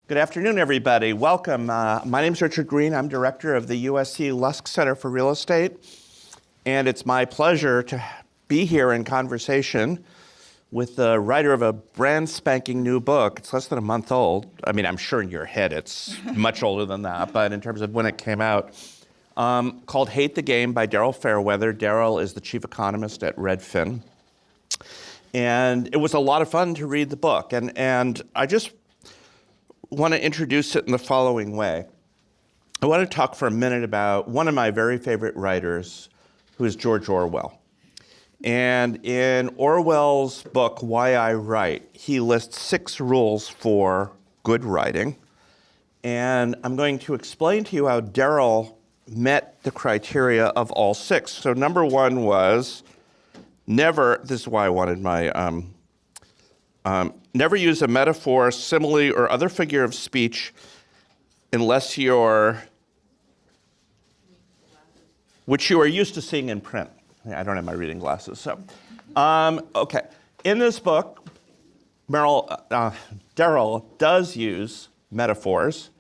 Good afternoon, everybody. Welcome. My name is Richard Green. I'm director of the USC Lusk Center for Real Estate. And it's my pleasure to be here in conversation with the writer of a brand spanking new book. It's less than a month old. I mean, I'm sure in your head it's much older than that, but in terms of when it came out, called Hate the Game by Daryl Fairweather. Daryl is the chief economist at Redfin. And it was a lot of fun to read the book. And I just want to introduce it in the following way. I want to talk for a minute about one of my very favorite writers, who is George Orwell. And in Orwell's book, Why I Write, he lists 6 rules for good writing. And I'm going to explain to you how Daryl met the criteria of all 6. So number 1 was never, this is why I wanted my, never use a metaphor, simile, or other figure of speech unless which you are used to seeing in print. I don't have my reading glasses, so. Okay, in this book, Daryl does use metaphors,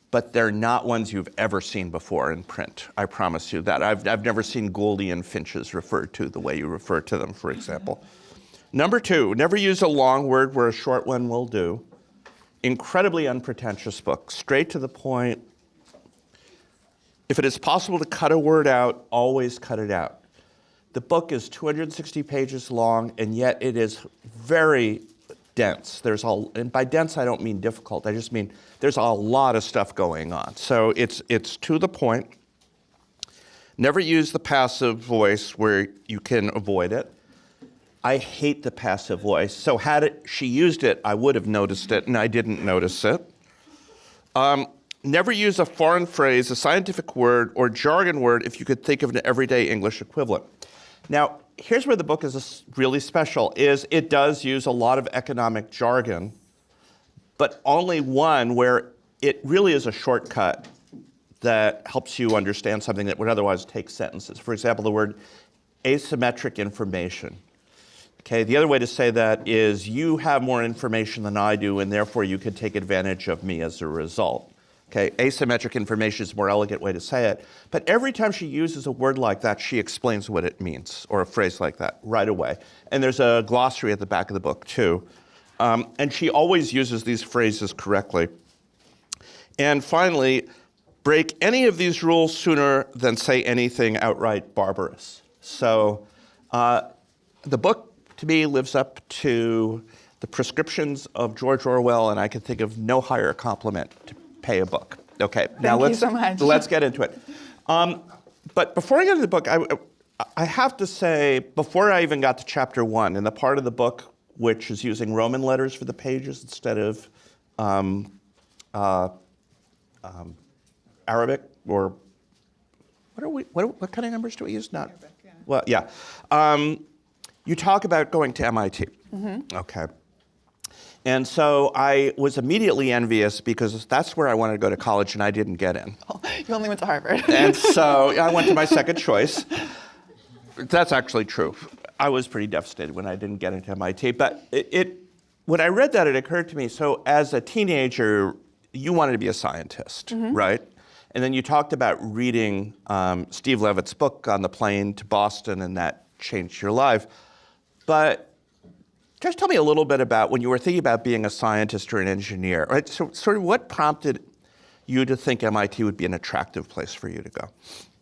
but they're not ones you've ever seen before in print. I promise you that. I've never seen Gouldian finches referred to the way you refer to them, for example. Number 2, never use a long word where a short one will do. Incredibly unpretentious book, straight to the point. If it is possible to cut a word out, always cut it out. The book is 260 pages long, and yet it is very dense. And by dense, I don't mean difficult. I just mean there's a lot of stuff going on. So it's to the point. Never use the passive voice where you can avoid it. I hate the passive voice. So had she used it, I would have noticed it, and I didn't notice it. Never use a foreign phrase, a scientific word, or jargon word if you could think of an everyday English equivalent. Now, here's where the book is really special, is it does use a lot of economic jargon, but only one where it really is a shortcut that helps you understand something that would otherwise take sentences. For example, the word asymmetric information. Okay, the other way to say that is you have more information than I do, and therefore you could take advantage of me as a result. Okay, asymmetric information is a more elegant way to say it. But every time she uses a word like that, she explains what it means, or a phrase like that, right away. And there's a glossary at the back of the book, too. And she always uses these phrases correctly. And finally, break any of these rules sooner than say anything outright barbarous. So the book, to me, lives up to the prescriptions of George Orwell, and I can think of no higher compliment to pay a book. Okay, now Thank you so much. Let's get into it. But before I get into the book, I have to say, before I even got to chapter 1, in the part of the book which is using Roman letters for the pages instead of Arabic, or what kind of numbers do we use? Not Arabic, yeah. Well, yeah. You talk about going to MIT. Mm-hmm. Okay. And so I was immediately envious because that's where I wanted to go to college and I didn't get in. Oh, you only went to Harvard. And so I went to my second choice. That's actually true. I was pretty devastated when I didn't get into MIT. But when I read that, it occurred to me, so as a teenager, you wanted to be a scientist, mm-hmm. right? And then you talked about reading Steve Levitt's book on the plane to Boston, and that changed your life. But just tell me a little bit about when you were thinking about being a scientist or an engineer, right? So sort of what prompted you to think MIT would be an attractive place for you to go?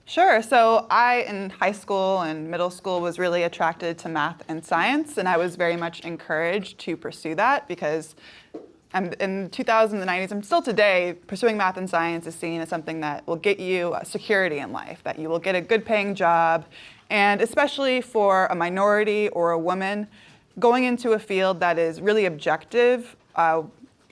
Sure. So I, in high school and middle school, was really attracted to math and science, and I was very much encouraged to pursue that because in 2000s and the 90s, and still today, pursuing math and science is seen as something that will get you security in life, that you will get a good paying job, and especially for a minority or a woman, going into a field that is really objective,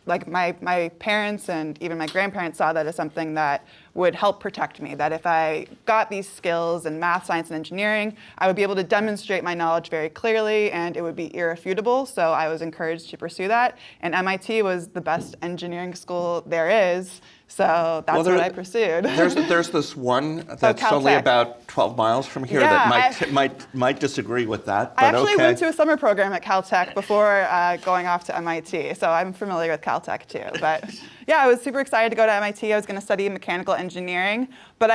like my parents and even my grandparents saw that as something that would help protect me, that if I got these skills in math, science, and engineering, I would be able to demonstrate my knowledge very clearly and it would be irrefutable, so I was encouraged to pursue that. And MIT was the best engineering school there is, So that's what I pursued. There's this one that's only Caltech. about 12 miles from here Yeah, that might disagree with that. But I actually okay. went to a summer program at Caltech before going off to MIT, so I'm familiar with Caltech too. But yeah, I was super excited to go to MIT. I was going to study mechanical engineering, but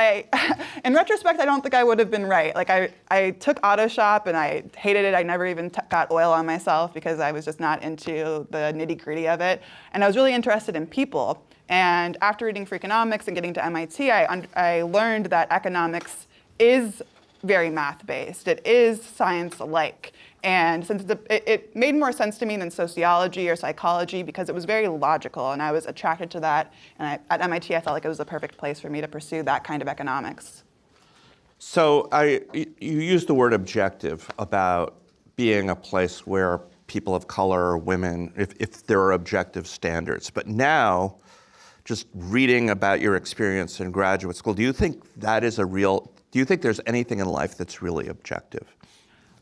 in retrospect, I don't think I would have been right. Like I took auto shop and I hated it. I never even got oil on myself because I was just not into the nitty-gritty of it. And I was really interested in people. And after reading Freakonomics and getting to MIT, I learned that economics is very math-based. It is science-like. And since it made more sense to me than sociology or psychology because it was very logical, and I was attracted to that. And at MIT, I felt like it was the perfect place for me to pursue that kind of economics. So you used the word objective about being a place where people of color or women, if there are objective standards. But now, just reading about your experience in graduate school, do you think there's anything in life that's really objective?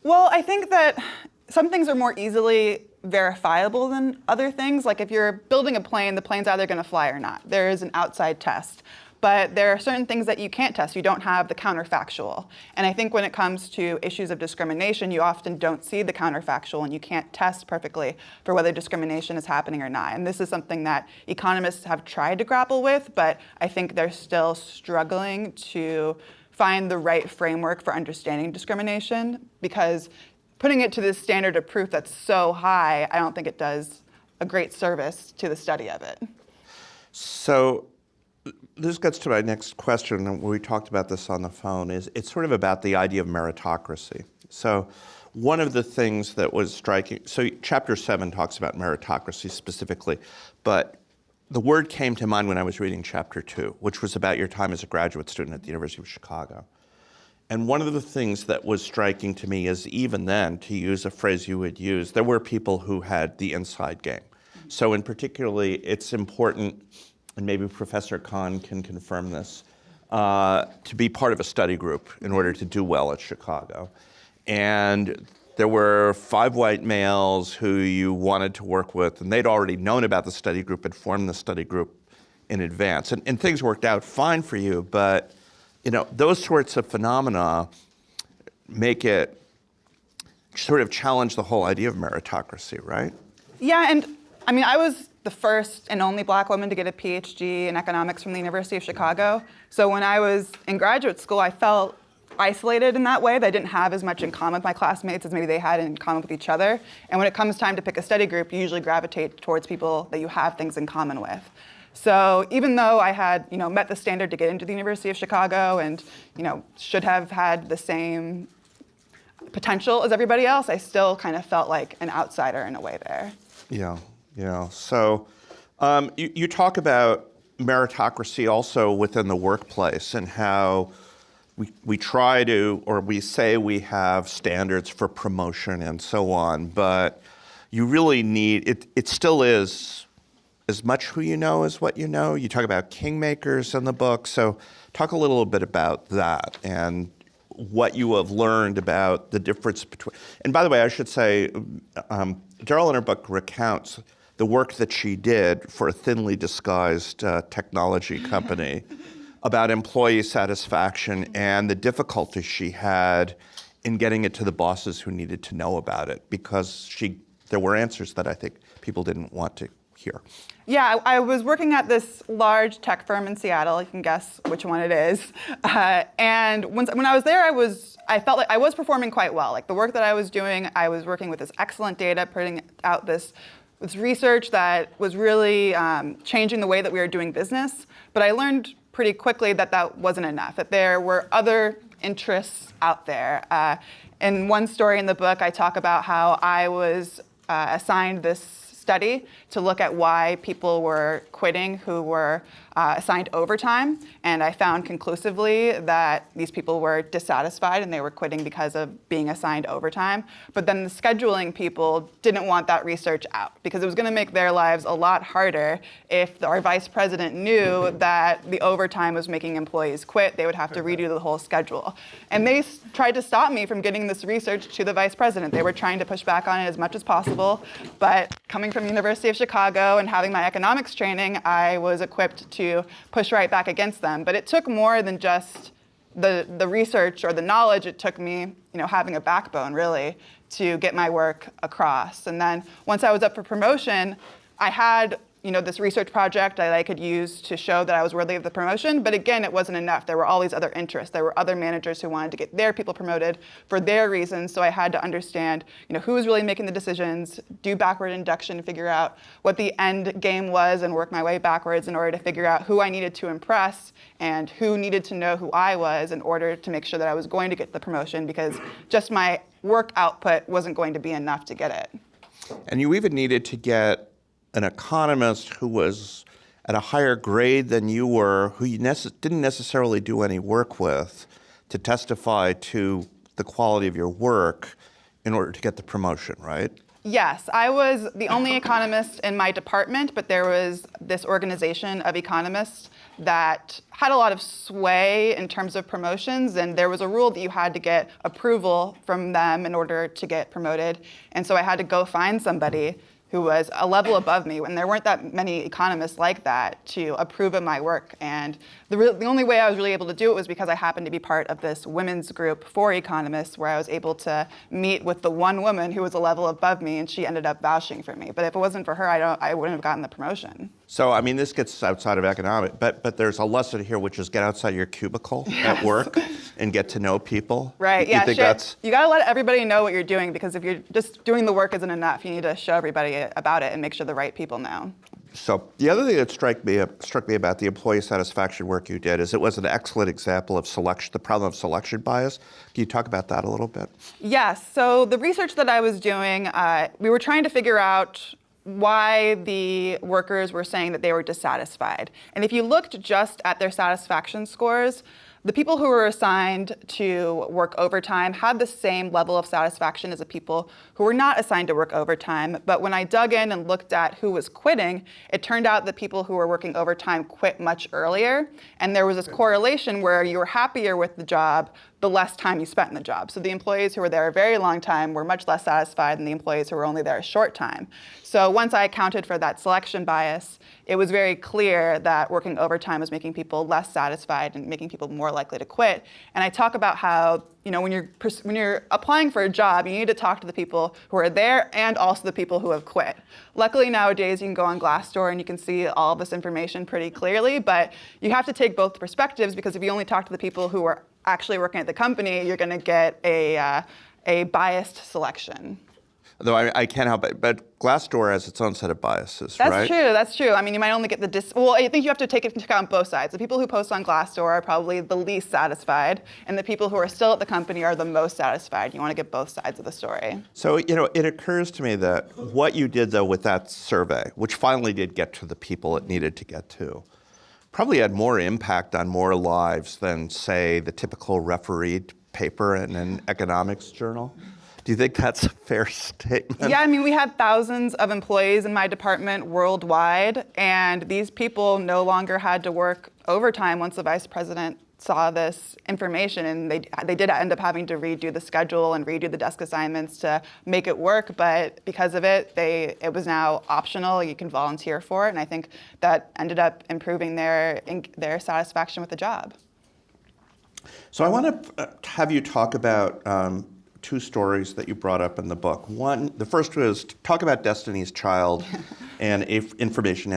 Well, I think that some things are more easily verifiable than other things. Like if you're building a plane, the plane's either going to fly or not. There is an outside test. But there are certain things that you can't test. You don't have the counterfactual. And I think when it comes to issues of discrimination, you often don't see the counterfactual, and you can't test perfectly for whether discrimination is happening or not. And this is something that economists have tried to grapple with, but I think they're still struggling to find the right framework for understanding discrimination, because putting it to this standard of proof that's so high, I don't think it does a great service to the study of it. So this gets to my next question, and we talked about this on the phone, is it's sort of about the idea of meritocracy. So one of the things that was striking, so chapter 7 talks about meritocracy specifically, but the word came to mind when I was reading chapter 2, which was about your time as a graduate student at the University of Chicago. And one of the things that was striking to me is even then, to use a phrase you would use, there were people who had the inside game. So in particularly, it's important, and maybe Professor Kahn can confirm this, to be part of a study group in order to do well at Chicago. And there were 5 white males who you wanted to work with, and they'd already known about the study group and formed the study group in advance. And things worked out fine for you, but those sorts of phenomena make it sort of challenge the whole idea of meritocracy, right? Yeah, and I mean, I was the first and only Black woman to get a PhD in economics from the University of Chicago. So when I was in graduate school, I felt isolated in that way, that I didn't have as much in common with my classmates as maybe they had in common with each other. And when it comes time to pick a study group, you usually gravitate towards people that you have things in common with. So even though I had, met the standard to get into the University of Chicago and, should have had the same potential as everybody else, I still kind of felt like an outsider in a way there. Yeah. So you talk about meritocracy also within the workplace and how we try to, or we say we have standards for promotion and so on, but you really need, it still is as much who you know as what you know. You talk about kingmakers in the book, so talk a little bit about that and what you have learned about the difference between, and by the way, I should say, Daryl in her book recounts the work that she did for a thinly disguised technology company about employee satisfaction and the difficulty she had in getting it to the bosses who needed to know about it, because there were answers that I think people didn't want to hear. Yeah, I was working at this large tech firm in Seattle. You can guess which one it is. And when I was there, I felt like I was performing quite well. Like the work that I was doing, I was working with this excellent data, putting out this research that was really changing the way that we were doing business. But I learned pretty quickly that wasn't enough, that there were other interests out there. In one story in the book, I talk about how I was assigned this study to look at why people were quitting who were assigned overtime. And I found conclusively that these people were dissatisfied and they were quitting because of being assigned overtime. But then the scheduling people didn't want that research out because it was going to make their lives a lot harder if our vice president knew that the overtime was making employees quit. They would have to redo the whole schedule. And they tried to stop me from getting this research to the vice president. They were trying to push back on it as much as possible. But coming from the University of Chicago and having my economics training, anything, I was equipped to push right back against them. But it took more than just the research or the knowledge. It took me, having a backbone, really, to get my work across. And then once I was up for promotion, I had this research project that I could use to show that I was worthy of the promotion. But again, it wasn't enough. There were all these other interests. There were other managers who wanted to get their people promoted for their reasons. So I had to understand, who was really making the decisions, do backward induction, figure out what the end game was, and work my way backwards in order to figure out who I needed to impress and who needed to know who I was in order to make sure that I was going to get the promotion, because just my work output wasn't going to be enough to get it. And you even needed to get an economist who was at a higher grade than you were, who you didn't necessarily do any work with, to testify to the quality of your work in order to get the promotion, right? Yes, I was the only economist in my department, but there was this organization of economists that had a lot of sway in terms of promotions, and there was a rule that you had to get approval from them in order to get promoted. And so I had to go find somebody who was a level above me, and there weren't that many economists like that, to approve of my work. And the only way I was really able to do it was because I happened to be part of this women's group for economists, where I was able to meet with the one woman who was a level above me, and she ended up vouching for me. But if it wasn't for her, I wouldn't have gotten the promotion. So, this gets outside of economics, but there's a lesson here, which is get outside your cubicle at work and get to know people. Right, You think that's... You gotta let everybody know what you're doing, because if you're just doing the work isn't enough. You need to show everybody about it and make sure the right people know. So the other thing that struck me about the employee satisfaction work you did is it was an excellent example of the problem of selection bias. Can you talk about that a little bit? Yes, so the research that I was doing, we were trying to figure out why the workers were saying that they were dissatisfied. And if you looked just at their satisfaction scores, the people who were assigned to work overtime had the same level of satisfaction as the people who were not assigned to work overtime. But when I dug in and looked at who was quitting, it turned out that people who were working overtime quit much earlier. And there was this correlation where you were happier with the job the less time you spent in the job. So the employees who were there a very long time were much less satisfied than the employees who were only there a short time. So once I accounted for that selection bias, it was very clear that working overtime was making people less satisfied and making people more likely to quit. And I talk about how, when you're applying for a job, you need to talk to the people who are there and also the people who have quit. Luckily nowadays you can go on Glassdoor and you can see all of this information pretty clearly, but you have to take both perspectives, because if you only talk to the people who are actually working at the company, you're going to get a biased selection. Though I can't help it, but Glassdoor has its own set of biases, right? That's true. You might only get I think you have to take into account both sides. The people who post on Glassdoor are probably the least satisfied, and the people who are still at the company are the most satisfied. You want to get both sides of the story. So, it occurs to me that what you did, though, with that survey, which finally did get to the people it needed to get to, probably had more impact on more lives than, say, the typical refereed paper in an economics journal. Do you think that's a fair statement? Yeah, we had thousands of employees in my department worldwide, and these people no longer had to work overtime once the vice president saw this information, and they did end up having to redo the schedule and redo the desk assignments to make it work, but because of it, it was now optional. You can volunteer for it, and I think that ended up improving their satisfaction with the job. So I want to have you talk about two stories that you brought up in the book. The first was talk about Destiny's Child and information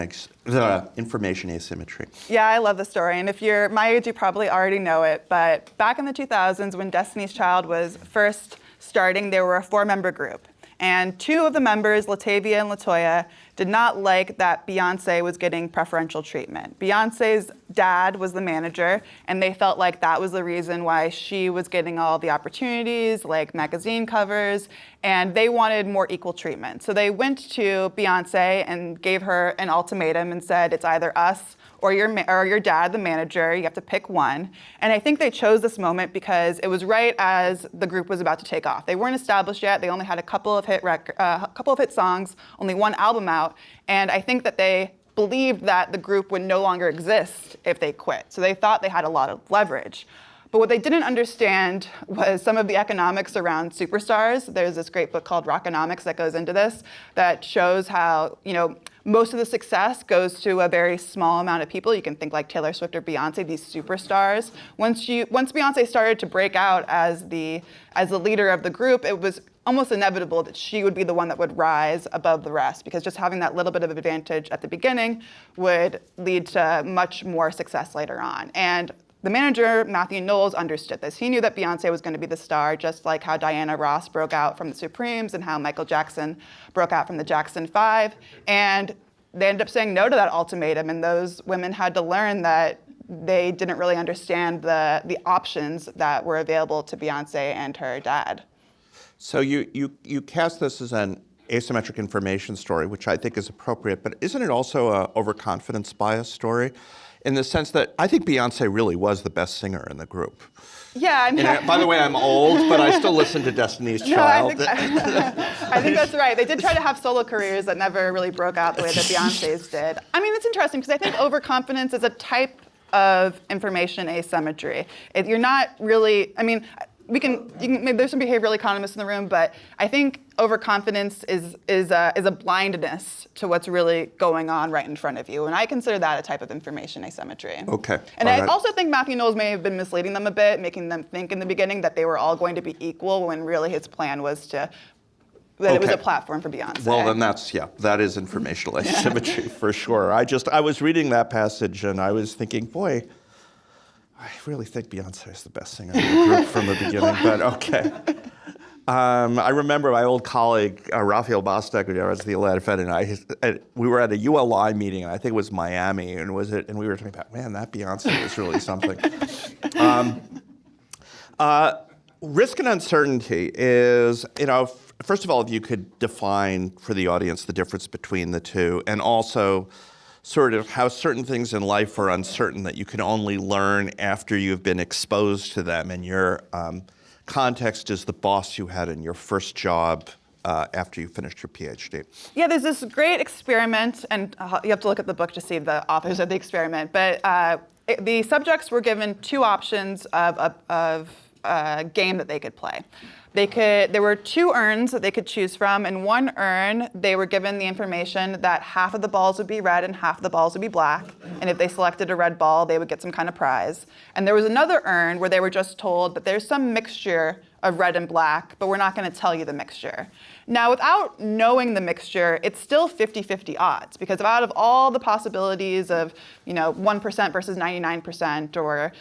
asymmetry. Yeah, I love the story. And if you're my age, you probably already know it. But back in the 2000s, when Destiny's Child was first starting, there were a 4-member group. And 2 of the members, Latavia and Latoya, did not like that Beyonce was getting preferential treatment. Beyonce's dad was the manager, and they felt like that was the reason why she was getting all the opportunities, like magazine covers, and they wanted more equal treatment. So they went to Beyonce and gave her an ultimatum and said, it's either us or your dad, the manager. You have to pick one. And I think they chose this moment because it was right as the group was about to take off. They weren't established yet. They only had a couple of hit songs, only 1 album out. And I think that they believed that the group would no longer exist if they quit. So they thought they had a lot of leverage. But what they didn't understand was some of the economics around superstars. There's this great book called Rockonomics that goes into this, that shows how, most of the success goes to a very small amount of people. You can think like Taylor Swift or Beyonce, these superstars. Once Beyonce started to break out as the leader of the group, it was almost inevitable that she would be the one that would rise above the rest, because just having that little bit of advantage at the beginning would lead to much more success later on. And the manager, Matthew Knowles, understood this. He knew that Beyonce was going to be the star, just like how Diana Ross broke out from the Supremes and how Michael Jackson broke out from the Jackson 5. And they ended up saying no to that ultimatum, and those women had to learn that they didn't really understand the options that were available to Beyonce and her dad. So you cast this as an asymmetric information story, which I think is appropriate, but isn't it also an overconfidence bias story? In the sense that I think Beyonce really was the best singer in the group. Yeah, I mean, by the way, I'm old, but I still listen to Destiny's Child. I think that's right. They did try to have solo careers that never really broke out the way that Beyonce's did. I mean, it's interesting because I think overconfidence is a type of information asymmetry. You're not really, I mean, there's some behavioral economists in the room, but I think overconfidence is a blindness to what's really going on right in front of you, and I consider that a type of information asymmetry. Okay. And I also think Matthew Knowles may have been misleading them a bit, making them think in the beginning that they were all going to be equal, when really his plan was it was a platform for Beyonce. Well, then that is informational asymmetry for sure. I was reading that passage and I was thinking, boy, I really think Beyonce is the best singer in the group from the beginning, but okay. I remember my old colleague, Raphael Bostek, who was the Redfin, and we were at a ULI meeting, and I think it was Miami, and we were talking about, man, that Beyonce is really something. Risk and uncertainty is, first of all, if you could define for the audience the difference between the two, and also sort of how certain things in life are uncertain that you can only learn after you've been exposed to them, and your context is the boss you had in your first job after you finished your PhD. Yeah, there's this great experiment, and you have to look at the book to see the authors of the experiment, but the subjects were given two options of a game that they could play. There were two urns that they could choose from. In one urn, they were given the information that half of the balls would be red and half of the balls would be black. And if they selected a red ball, they would get some kind of prize. And there was another urn where they were just told that there's some mixture of red and black, but we're not going to tell you the mixture. Now, without knowing the mixture, it's still 50-50 odds, because out of all the possibilities of 1% versus 99%, or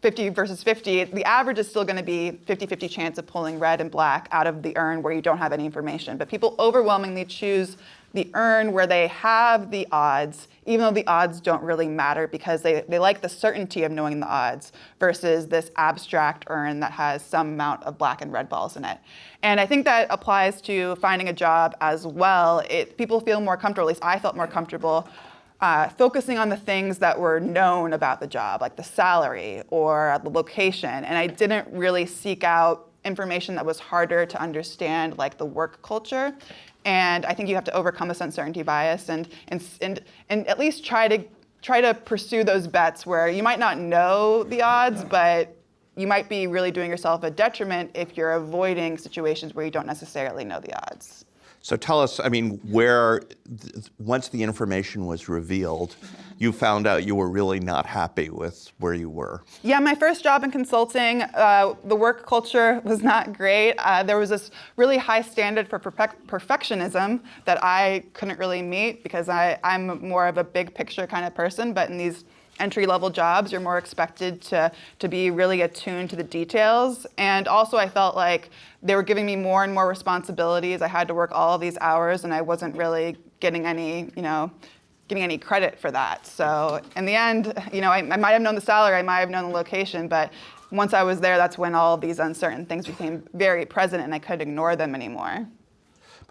50 versus 50, the average is still going to be 50-50 chance of pulling red and black out of the urn where you don't have any information. But people overwhelmingly choose the urn where they have the odds, even though the odds don't really matter, because they like the certainty of knowing the odds versus this abstract urn that has some amount of black and red balls in it. And I think that applies to finding a job as well. People feel more comfortable, at least I felt more comfortable, focusing on the things that were known about the job, like the salary or the location. And I didn't really seek out information that was harder to understand, like the work culture. And I think you have to overcome this uncertainty bias and at least try to pursue those bets where you might not know the odds, but you might be really doing yourself a detriment if you're avoiding situations where you don't necessarily know the odds. So tell us, once the information was revealed, you found out you were really not happy with where you were. Yeah, my first job in consulting, the work culture was not great. There was this really high standard for perfectionism that I couldn't really meet, because I'm more of a big picture kind of person, but in these entry-level jobs, you're more expected to be really attuned to the details. And also I felt like they were giving me more and more responsibilities. I had to work all of these hours, and I wasn't really getting any credit for that. So in the end, I might have known the salary, I might have known the location, but once I was there, that's when all of these uncertain things became very present, and I couldn't ignore them anymore.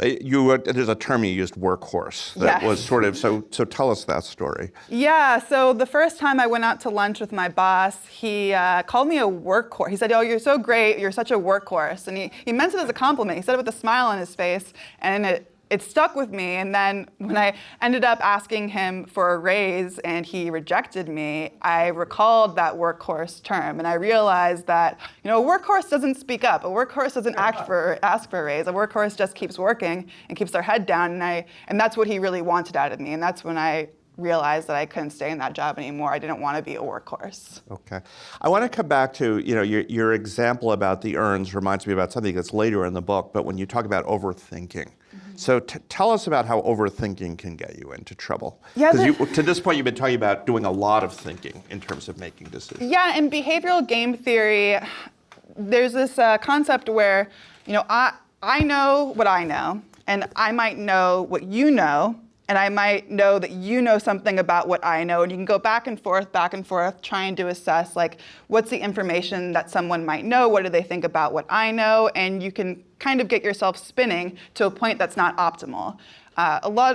There's a term you used, workhorse, that was sort of, so tell us that story. Yeah, so the first time I went out to lunch with my boss, he called me a workhorse. He said, "Oh, you're so great, you're such a workhorse." And he meant it as a compliment. He said it with a smile on his face, and it it stuck with me. And then when I ended up asking him for a raise and he rejected me, I recalled that workhorse term. And I realized that, a workhorse doesn't speak up. A workhorse doesn't ask for a raise. A workhorse just keeps working and keeps their head down. And that's what he really wanted out of me. And that's when I realized that I couldn't stay in that job anymore. I didn't want to be a workhorse. Okay. I want to come back to, your example about the urns reminds me about something that's later in the book, but when you talk about overthinking. So tell us about how overthinking can get you into trouble. Yeah, Because to this point, you've been talking about doing a lot of thinking in terms of making decisions. Yeah, in behavioral game theory, there's this concept where, I know what I know, and I might know what you know, and I might know that you know something about what I know, and you can go back and forth, trying to assess, what's the information that someone might know, what do they think about what I know, and you can kind of get yourself spinning to a point that's not optimal.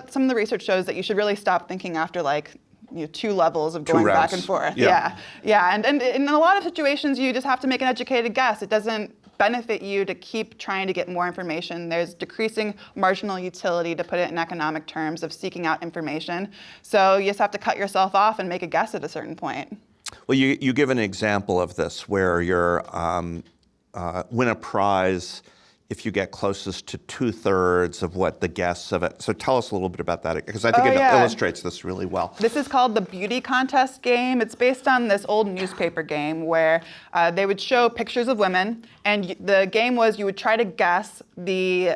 Some of the research shows that you should really stop thinking after, 2 levels of going back and forth. Yeah. And in a lot of situations, you just have to make an educated guess. It doesn't benefit you to keep trying to get more information. There's decreasing marginal utility, to put it in economic terms, of seeking out information. So you just have to cut yourself off and make a guess at a certain point. Well, you give an example of this where you're win a prize if you get closest to 2/3 of what the guess of it. So tell us a little bit about that, because I think it illustrates this really well. This is called the beauty contest game. It's based on this old newspaper game where they would show pictures of women, and the game was you would try to guess the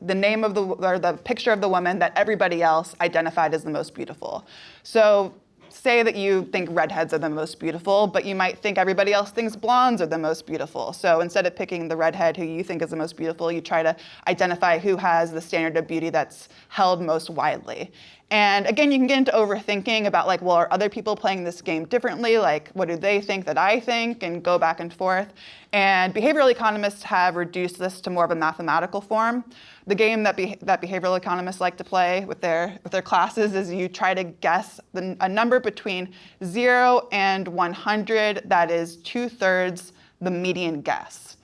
name of the picture of the woman that everybody else identified as the most beautiful. So say that you think redheads are the most beautiful, but you might think everybody else thinks blondes are the most beautiful. So instead of picking the redhead who you think is the most beautiful, you try to identify who has the standard of beauty that's held most widely. And again, you can get into overthinking about are other people playing this game differently? What do they think that I think? And go back and forth. And behavioral economists have reduced this to more of a mathematical form. The game that behavioral economists like to play with their classes is you try to guess a number between 0 and 100 that is 2/3 the median guess.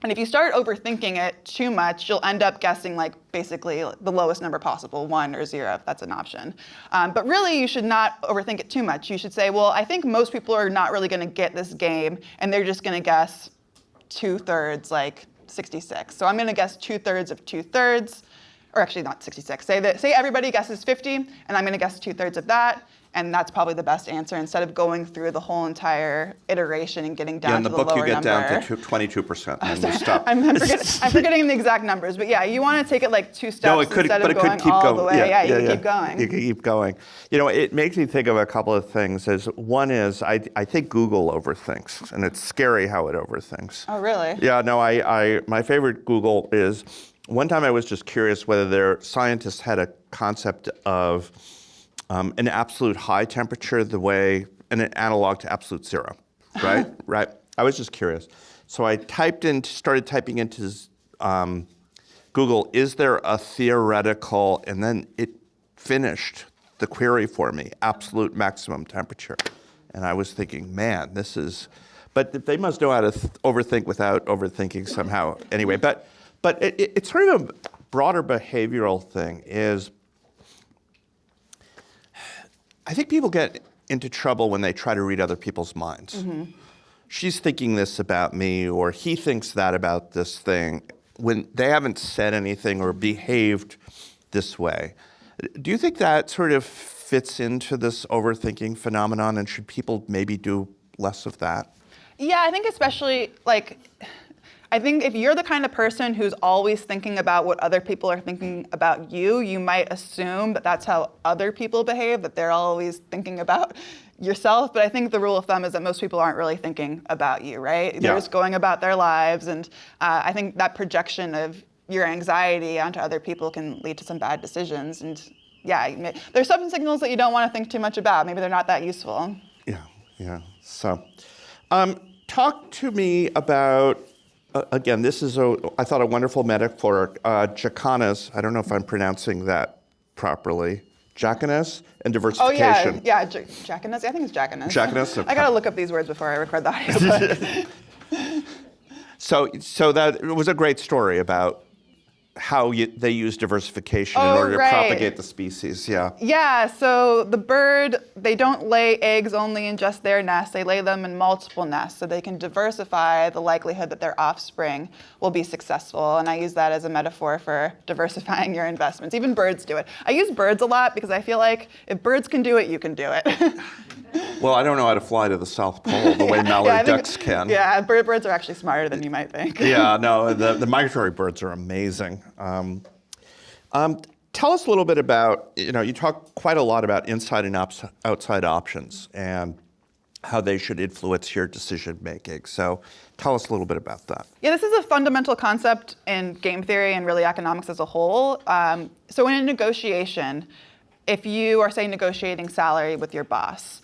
And if you start overthinking it too much, you'll end up guessing basically the lowest number possible, 1 or 0, if that's an option. But really, you should not overthink it too much. You should say, well, I think most people are not really going to get this game, and they're just going to guess 2/3, 66. So I'm going to guess 2/3 of 2/3, or actually not 66. Say everybody guesses 50, and I'm going to guess 2/3 of that. And that's probably the best answer, instead of going through the whole entire iteration and getting down to the lower number. In the book, you get down to 22%, and then you stop. I'm forgetting the exact numbers, but yeah, you want to take it 2 steps instead of going all the way. Yeah, you can keep going. You can keep going. It makes me think of a couple of things. One is, I think Google overthinks, and it's scary how it overthinks. Oh, really? Yeah, no, my favorite Google is, one time I was just curious whether their scientists had a concept of an absolute high temperature and an analog to absolute zero, right? Right. I was just curious. So I started typing into Google, is there a theoretical, and then it finished the query for me, absolute maximum temperature. And I was thinking, man, but they must know how to overthink without overthinking somehow. Anyway, but it's sort of a broader behavioral thing is, I think people get into trouble when they try to read other people's minds. Mm-hmm. She's thinking this about me, or he thinks that about this thing, when they haven't said anything or behaved this way. Do you think that sort of fits into this overthinking phenomenon, and should people maybe do less of that? Yeah, I think especially I think if you're the kind of person who's always thinking about what other people are thinking about you, you might assume that that's how other people behave, that they're always thinking about yourself. But I think the rule of thumb is that most people aren't really thinking about you, right? They're just going about their lives. And I think that projection of your anxiety onto other people can lead to some bad decisions. And yeah, there's some signals that you don't want to think too much about. Maybe they're not that useful. Yeah. So talk to me about, again, this is, I thought, a wonderful metaphor, jhacanas, I don't know if I'm pronouncing that properly, jhacanas and diversification. Oh, yeah, jhacanas, I think it's jhacanas. Jhacanas? I got to look up these words before I record the audio. So that, it was a great story about they use diversification in Oh, order to right. propagate the species. Yeah. Yeah, so the bird, they don't lay eggs only in just their nest. They lay them in multiple nests so they can diversify the likelihood that their offspring will be successful. And I use that as a metaphor for diversifying your investments. Even birds do it. I use birds a lot because I feel like if birds can do it, you can do it. Well, I don't know how to fly to the South Pole the way mallard ducks can. Yeah, birds are actually smarter than you might think. Yeah, no, the migratory birds are amazing. Tell us a little bit about, you talk quite a lot about inside and outside options and how they should influence your decision making. So tell us a little bit about that. Yeah, this is a fundamental concept in game theory and really economics as a whole. So in a negotiation, if you are, say, negotiating salary with your boss,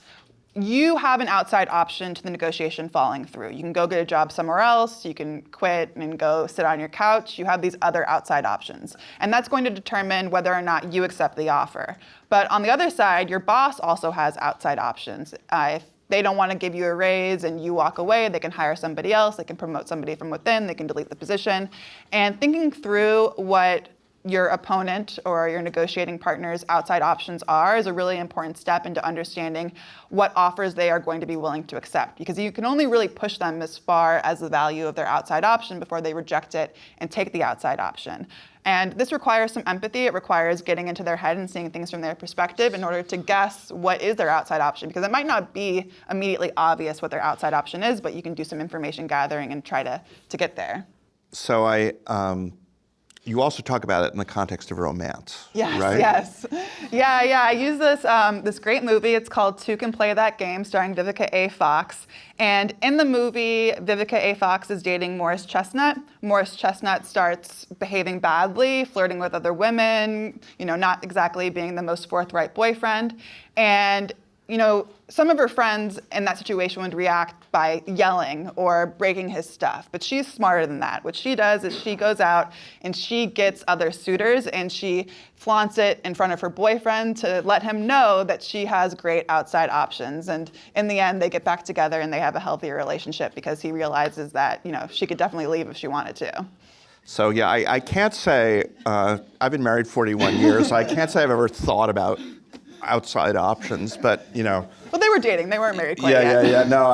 you have an outside option to the negotiation falling through. You can go get a job somewhere else, you can quit and go sit on your couch. You have these other outside options. And that's going to determine whether or not you accept the offer. But on the other side, your boss also has outside options. If they don't want to give you a raise and you walk away, they can hire somebody else, they can promote somebody from within, they can delete the position. And thinking through what your opponent or your negotiating partner's outside options are is a really important step into understanding what offers they are going to be willing to accept. Because you can only really push them as far as the value of their outside option before they reject it and take the outside option. And this requires some empathy. It requires getting into their head and seeing things from their perspective in order to guess what is their outside option. Because it might not be immediately obvious what their outside option is, but you can do some information gathering and try to get there. So you also talk about it in the context of romance, yes, right? Yes. Yeah. I use this great movie. It's called Two Can Play That Game, starring Vivica A. Fox. And in the movie, Vivica A. Fox is dating Morris Chestnut. Morris Chestnut starts behaving badly, flirting with other women, not exactly being the most forthright boyfriend. And some of her friends in that situation would react by yelling or breaking his stuff. But she's smarter than that. What she does is she goes out and she gets other suitors and she flaunts it in front of her boyfriend to let him know that she has great outside options. And in the end, they get back together and they have a healthier relationship because he realizes that, she could definitely leave if she wanted to. So yeah, I can't say, I've been married 41 years, so I can't say I've ever thought about outside options, but Well, they were dating. They weren't married quite yet. Yeah. No,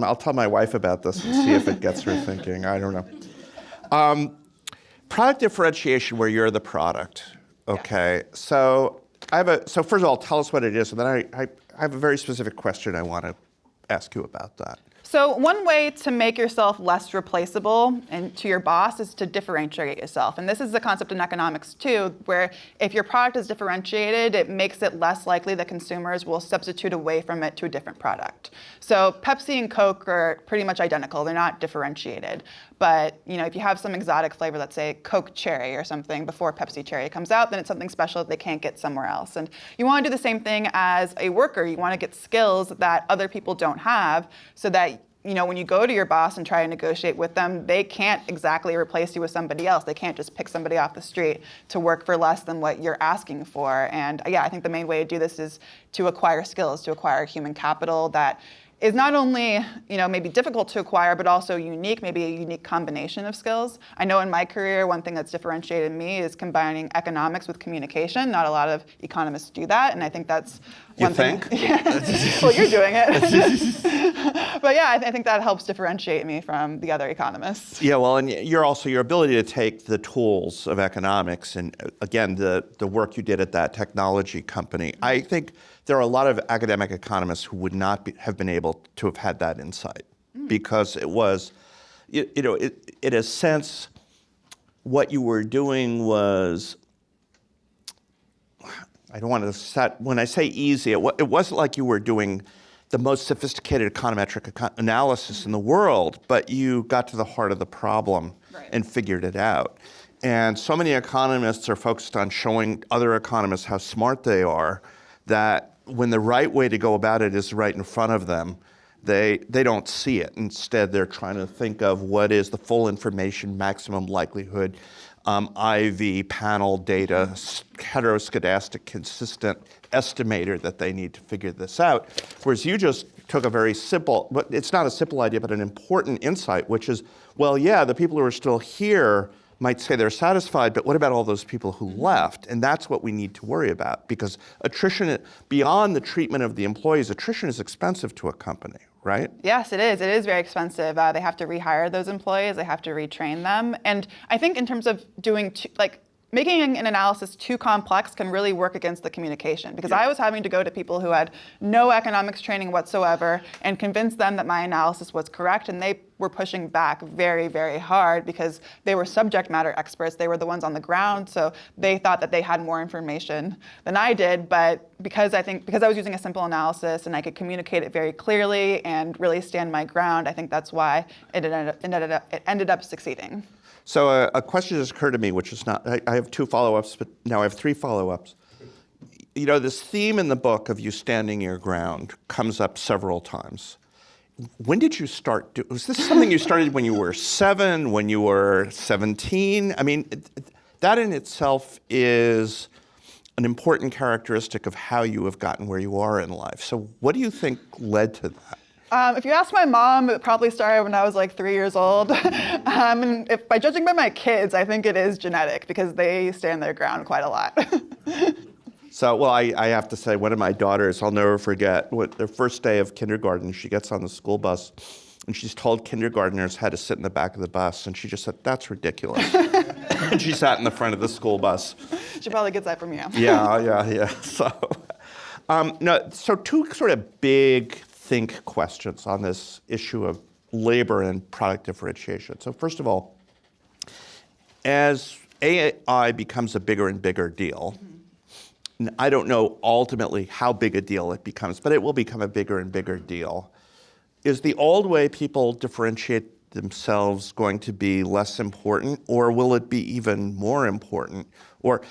I'll tell my wife about this and see if it gets her thinking. I don't know. Product differentiation, where you're the product. Okay. Yes. So so first of all, tell us what it is, and then I have a very specific question I want to ask you about that. So one way to make yourself less replaceable and to your boss is to differentiate yourself. And this is the concept in economics too, where if your product is differentiated, it makes it less likely that consumers will substitute away from it to a different product. So Pepsi and Coke are pretty much identical. They're not differentiated. But if you have some exotic flavor, let's say Coke Cherry or something, before Pepsi Cherry comes out, then it's something special that they can't get somewhere else. And you want to do the same thing as a worker. You want to get skills that other people don't have so that when you go to your boss and try to negotiate with them, they can't exactly replace you with somebody else. They can't just pick somebody off the street to work for less than what you're asking for. And I think the main way to do this is to acquire skills, to acquire human capital that is not only, maybe difficult to acquire, but also unique, maybe a unique combination of skills. I know in my career, one thing that's differentiated me is combining economics with communication. Not a lot of economists do that, and I think that's one thing. You think? Yeah. Well, you're doing it. But yeah, I think that helps differentiate me from the other economists. Yeah, well, and your ability to take the tools of economics and, again, the work you did at that technology company. I think there are a lot of academic economists who would not have been able to have had that insight because it was, in a sense, what you were doing was, I don't want to set, when I say easy, it wasn't like you were doing the most sophisticated econometric analysis in the world, but you got to the heart of the problem and figured it out. And so many economists are focused on showing other economists how smart they are, that when the right way to go about it is right in front of them, they don't see it. Instead, they're trying to think of what is the full information, maximum likelihood, IV panel data, heteroscedastic consistent estimator that they need to figure this out. Whereas you just took a very simple, but it's not a simple idea, but an important insight, which is, well, yeah, the people who are still here might say they're satisfied, but what about all those people who left? And that's what we need to worry about, because attrition, beyond the treatment of the employees, attrition is expensive to a company, right? Yes, it is. It is very expensive. They have to rehire those employees. They have to retrain them. And I think in terms of doing, making an analysis too complex can really work against the communication, because I was having to go to people who had no economics training whatsoever and convince them that my analysis was correct, and they were pushing back very, very hard because they were subject matter experts. They were the ones on the ground, so they thought that they had more information than I did. But because I was using a simple analysis and I could communicate it very clearly and really stand my ground, I think that's why it ended up succeeding. So a question just occurred to me, which is not, I have 2 follow-ups, but now I have 3 follow-ups. You know, this theme in the book of you standing your ground comes up several times. When did you start? Was this something you started when you were 7, when you were 17? I mean, that in itself is an important characteristic of how you have gotten where you are in life. So what do you think led to that? If you ask my mom, it probably started when I was like 3 years old. And by judging by my kids, I think it is genetic, because they stand their ground quite a lot. So, well, I have to say, one of my daughters, I'll never forget, their first day of kindergarten, she gets on the school bus, and she's told kindergartners how to sit in the back of the bus, and she just said, "That's ridiculous." And she sat in the front of the school bus. She probably gets that from you. Yeah. So 2 sort of big think questions on this issue of labor and product differentiation. So first of all, as AI becomes a bigger and bigger deal, and I don't know ultimately how big a deal it becomes, but it will become a bigger and bigger deal. Is the old way people differentiate themselves going to be less important, or will it be even more important? Or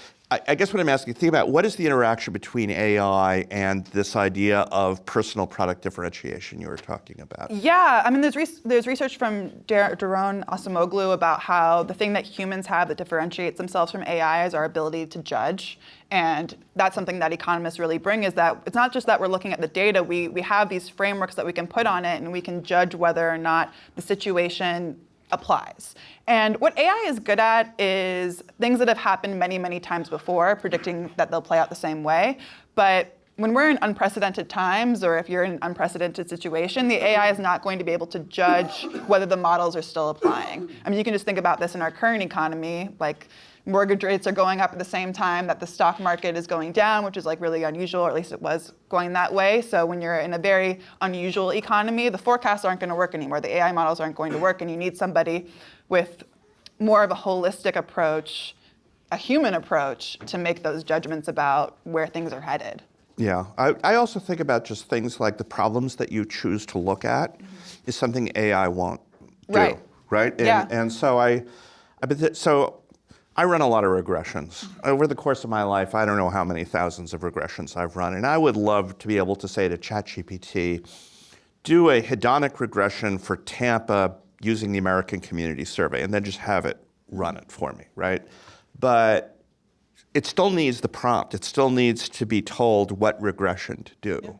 I guess what I'm asking, think about what is the interaction between AI and this idea of personal product differentiation you were talking about? Yeah, I mean, there's research from Daryl Fairweather about how the thing that humans have that differentiates themselves from AI is our ability to judge. And that's something that economists really bring, is that it's not just that we're looking at the data, we have these frameworks that we can put on it, and we can judge whether or not the situation applies. And what AI is good at is things that have happened many, many times before, predicting that they'll play out the same way. But when we're in unprecedented times, or if you're in an unprecedented situation, the AI is not going to be able to judge whether the models are still applying. I mean, you can just think about this in our current economy, like mortgage rates are going up at the same time that the stock market is going down, which is like really unusual, or at least it was going that way. So when you're in a very unusual economy, the forecasts aren't going to work anymore. The AI models aren't going to work, and you need somebody with more of a holistic approach, a human approach, to make those judgments about where things are headed. Yeah, I also think about just things like the problems that you choose to look at is something AI won't do, right? And so I run a lot of regressions. Over the course of my life, I don't know how many thousands of regressions I've run, and I would love to be able to say to ChatGPT, do a hedonic regression for Tampa using the American Community Survey, and then just have it run it for me, right? But it still needs the prompt. It still needs to be told what regression to do. Yeah.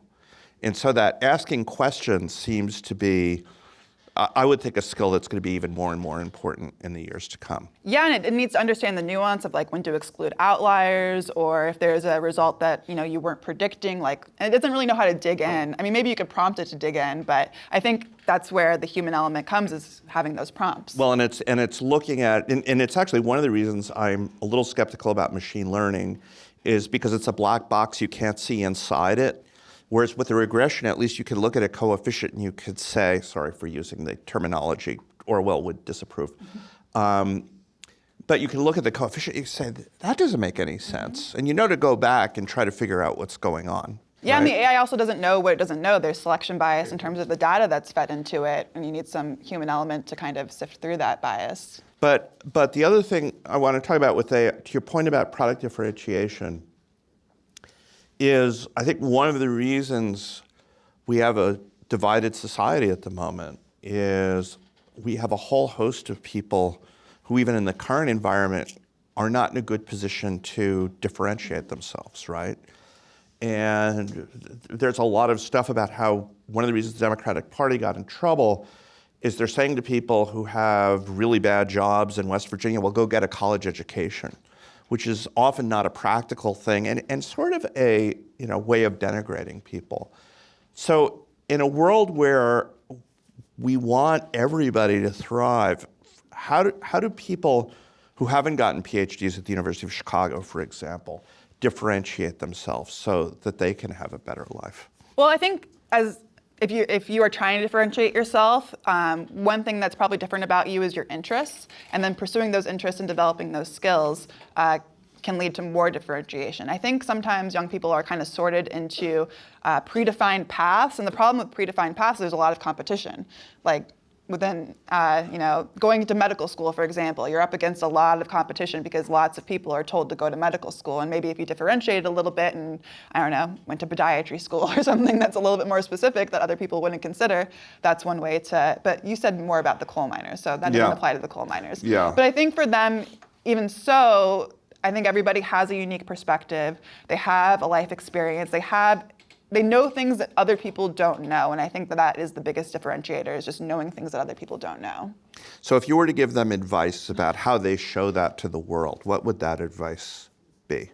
And so that asking questions seems to be, I would think, a skill that's going to be even more and more important in the years to come. Yeah, and it needs to understand the nuance of like when to exclude outliers, or if there's a result that you weren't predicting. And it doesn't really know how to dig in. I mean, maybe you could prompt it to dig in, but I think that's where the human element comes, is having those prompts. Well, and it's looking at, and it's actually one of the reasons I'm a little skeptical about machine learning, is because it's a black box. You can't see inside it. Whereas with a regression, at least you can look at a coefficient and you could say, sorry for using the terminology Orwell would disapprove, but you can look at the coefficient and you say, that doesn't make any sense. And to go back and try to figure out what's going on. Yeah, right? And the AI also doesn't know what it doesn't know. There's selection bias in terms of the data that's fed into it, and you need some human element to kind of sift through that bias. But the other thing I want to talk about to your point about product differentiation, is I think one of the reasons we have a divided society at the moment is we have a whole host of people who, even in the current environment, are not in a good position to differentiate themselves, right? And there's a lot of stuff about how one of the reasons the Democratic Party got in trouble is they're saying to people who have really bad jobs in West Virginia, well, go get a college education, which is often not a practical thing and sort of a way of denigrating people. So in a world where we want everybody to thrive, how do people who haven't gotten PhDs at the University of Chicago, for example, differentiate themselves so that they can have a better life? Well, I think if you are trying to differentiate yourself, one thing that's probably different about you is your interests, and then pursuing those interests and developing those skills can lead to more differentiation. I think sometimes young people are kind of sorted into predefined paths, and the problem with predefined paths is there's a lot of competition. Like within, going to medical school, for example, you're up against a lot of competition because lots of people are told to go to medical school. And maybe if you differentiated a little bit and, went to podiatry school or something that's a little bit more specific that other people wouldn't consider, that's one way to, but you said more about the coal miners, so that doesn't apply to the coal miners. Yeah. But I think for them, even so, I think everybody has a unique perspective. They have a life experience. They know things that other people don't know, and I think that is the biggest differentiator, is just knowing things that other people don't know. So if you were to give them advice about how they show that to the world, what would that advice be?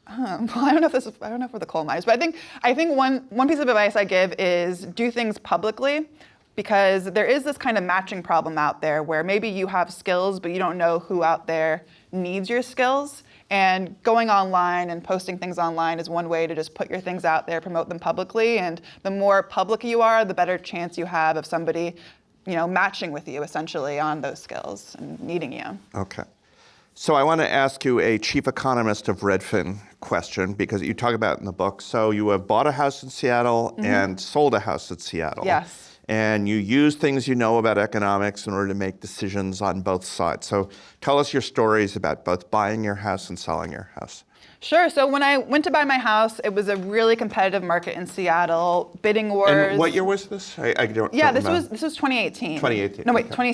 Well, I don't know if we're the coal miners, but I think one piece of advice I give is do things publicly, because there is this kind of matching problem out there where maybe you have skills, but you don't know who out there needs your skills. And going online and posting things online is one way to just put your things out there, promote them publicly. And the more public you are, the better chance you have of somebody, matching with you essentially on those skills and needing you. Okay. So I want to ask you a chief economist of Redfin question, because you talk about it in the book. So you have bought a house in Seattle and sold a house in Seattle. Yes. And you use things you know about economics in order to make decisions on both sides. So tell us your stories about both buying your house and selling your house. Sure. So when I went to buy my house, it was a really competitive market in Seattle. Bidding wars. And what year was this? I don't remember. This was 2018. 2018. No, wait, okay.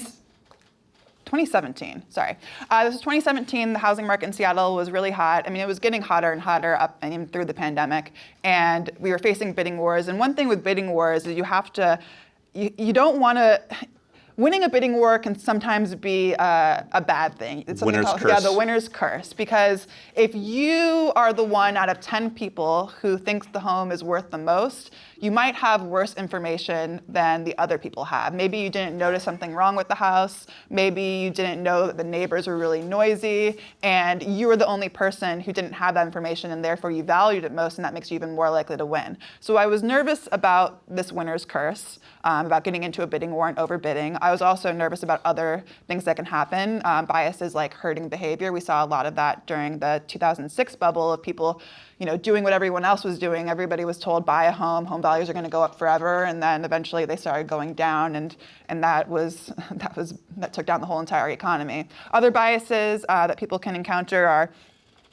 2017. Sorry. This was 2017. The housing market in Seattle was really hot. I mean, it was getting hotter and hotter up and even through the pandemic. And we were facing bidding wars. And one thing with bidding wars is you don't want to. Winning a bidding war can sometimes be a bad thing. It's something winner's called, curse. the winner's curse. Because if you are the one out of 10 people who thinks the home is worth the most, you might have worse information than the other people have. Maybe you didn't notice something wrong with the house. Maybe you didn't know that the neighbors were really noisy, and you were the only person who didn't have that information, and therefore you valued it most, and that makes you even more likely to win. So I was nervous about this winner's curse, about getting into a bidding war and overbidding. I was also nervous about other things that can happen, biases like herding behavior. We saw a lot of that during the 2006 bubble of people doing what everyone else was doing. Everybody was told, buy a home, home values are going to go up forever, and then eventually they started going down, and that took down the whole entire economy. Other biases that people can encounter are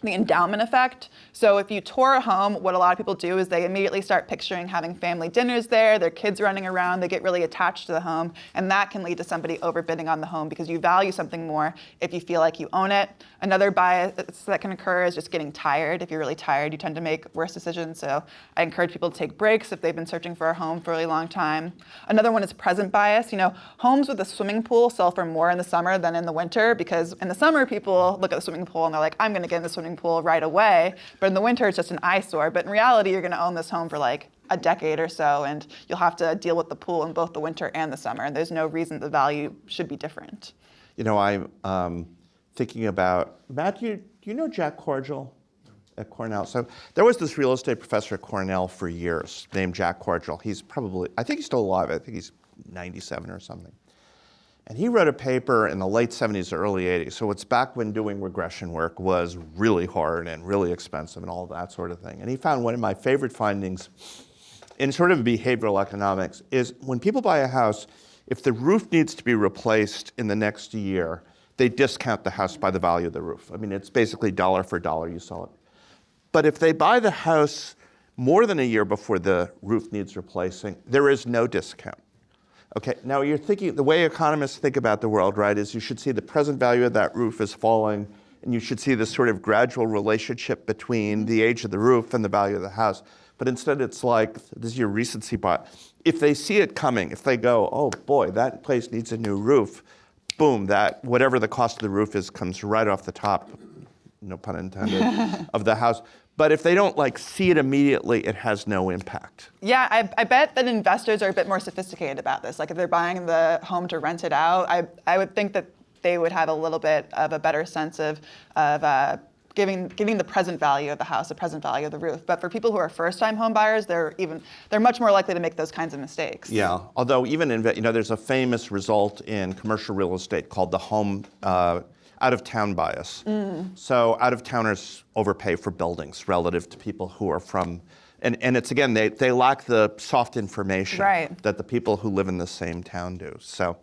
the endowment effect. So if you tour a home, what a lot of people do is they immediately start picturing having family dinners there, their kids running around, they get really attached to the home, and that can lead to somebody overbidding on the home because you value something more if you feel like you own it. Another bias that can occur is just getting tired. If you're really tired, you tend to make worse decisions. So I encourage people to take breaks if they've been searching for a home for a really long time. Another one is present bias. Homes with a swimming pool sell for more in the summer than in the winter, because in the summer people look at the swimming pool and they're like, I'm going to get in the swimming pool right away. But in the winter, it's just an eyesore. But in reality, you're going to own this home for like a decade or so, and you'll have to deal with the pool in both the winter and the summer. And there's no reason the value should be different. I'm thinking about, Matt, do you know Jack Cordial at Cornell? So there was this real estate professor at Cornell for years named Jack Cordial. I think he's still alive. I think he's 97 or something. And he wrote a paper in the late 70s or early 80s. So it's back when doing regression work was really hard and really expensive and all that sort of thing. And he found one of my favorite findings in sort of behavioral economics is when people buy a house, if the roof needs to be replaced in the next year, they discount the house by the value of the roof. I mean, it's basically dollar for dollar you sell it. But if they buy the house more than a year before the roof needs replacing, there is no discount. Okay, now you're thinking, the way economists think about the world, right, is you should see the present value of that roof is falling, and you should see this sort of gradual relationship between the age of the roof and the value of the house. But instead it's like, this is your recency bias. if they see it coming, if they go, oh boy, that place needs a new roof, boom, that whatever the cost of the roof is comes right off the top, no pun intended, of the house. But if they don't see it immediately, it has no impact. Yeah, I bet that investors are a bit more sophisticated about this. Like if they're buying the home to rent it out, I would think that they would have a little bit of a better sense of giving the present value of the house, the present value of the roof. But for people who are first-time home buyers, they're much more likely to make those kinds of mistakes. Yeah, although even there's a famous result in commercial real estate called the home out-of-town bias. So out-of-towners overpay for buildings relative to people who are from, and it's again, they lack the soft information that the people who live in the same town do. So,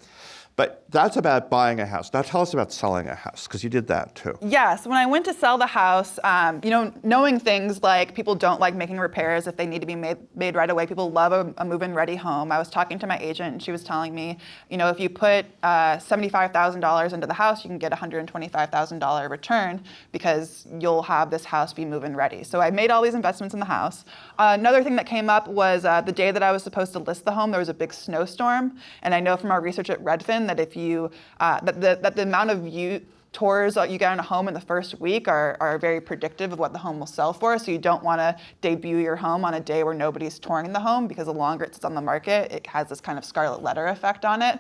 but that's about buying a house. Now tell us about selling a house, because you did that too. Yes, when I went to sell the house, knowing things like people don't like making repairs if they need to be made right away. People love a move-in ready home. I was talking to my agent and she was telling me, if you put $75,000 into the house, you can get a $125,000 return because you'll have this house be move-in ready. So I made all these investments in the house. Another thing that came up was the day that I was supposed to list the home, there was a big snowstorm. And I know from our research at Redfin that if you that the amount of tours you get on a home in the first week are very predictive of what the home will sell for. So you don't want to debut your home on a day where nobody's touring the home, because the longer it sits on the market, it has this kind of scarlet letter effect on it.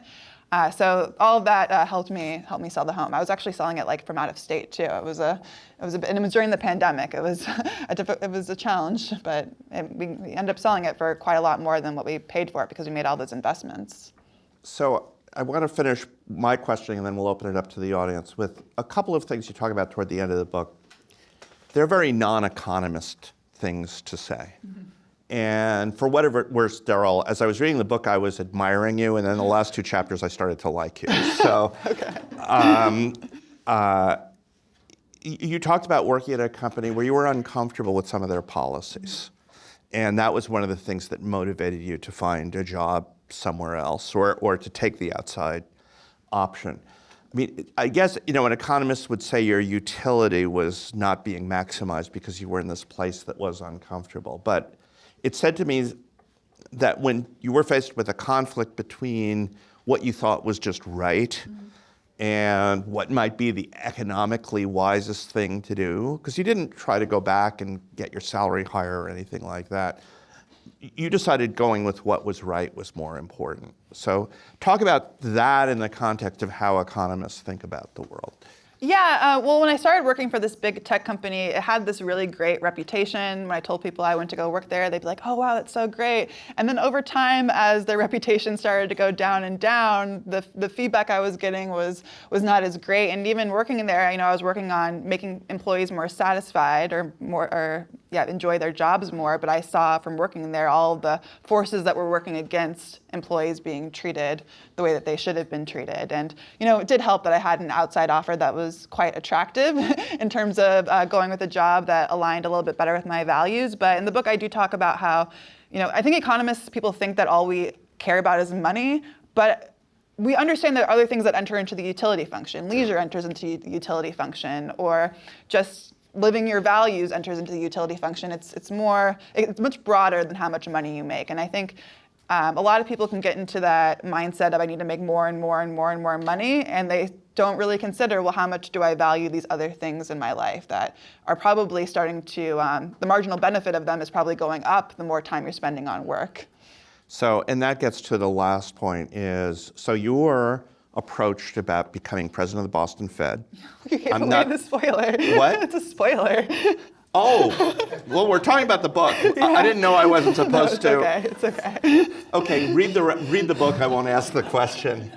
So all of that helped me sell the home. I was actually selling it from out of state too. And it was during the pandemic. It was a challenge, but we ended up selling it for quite a lot more than what we paid for it because we made all those investments. So I want to finish my questioning, and then we'll open it up to the audience with a couple of things you talk about toward the end of the book. They're very non-economist things to say. And for whatever it's worth, Daryl, as I was reading the book, I was admiring you, and then the last two chapters, I started to like you. So, you talked about working at a company where you were uncomfortable with some of their policies. And that was one of the things that motivated you to find a job somewhere else, or to take the outside option. I mean, I guess, an economist would say your utility was not being maximized because you were in this place that was uncomfortable. But it said to me that when you were faced with a conflict between what you thought was just right and what might be the economically wisest thing to do, because you didn't try to go back and get your salary higher or anything like that, you decided going with what was right was more important. So talk about that in the context of how economists think about the world. Yeah, well, when I started working for this big tech company, it had this really great reputation. When I told people I went to go work there, they'd be like, oh, wow, that's so great. And then over time, as their reputation started to go down and down, the feedback I was getting was not as great. And even working in there, I was working on making employees more satisfied enjoy their jobs more. But I saw from working in there all the forces that were working against employees being treated the way that they should have been treated. And, it did help that I had an outside offer that was quite attractive in terms of going with a job that aligned a little bit better with my values. But in the book, I do talk about how, I think people think that all we care about is money, but we understand there are other things that enter into the utility function. Leisure enters into the utility function, or just living your values enters into the utility function. It's much broader than how much money you make. And I think a lot of people can get into that mindset of I need to make more and more and more and more money, and they don't really consider, well, how much do I value these other things in my life that are probably starting to, the marginal benefit of them is probably going up the more time you're spending on work. So, and that gets to the last point is, so you were approached about becoming president of the Boston Fed. You gave away the spoiler. What? It's a spoiler. Oh, well, we're talking about the book. Yeah. I didn't know I wasn't supposed to. It's okay. Okay, read the book. I won't ask the question.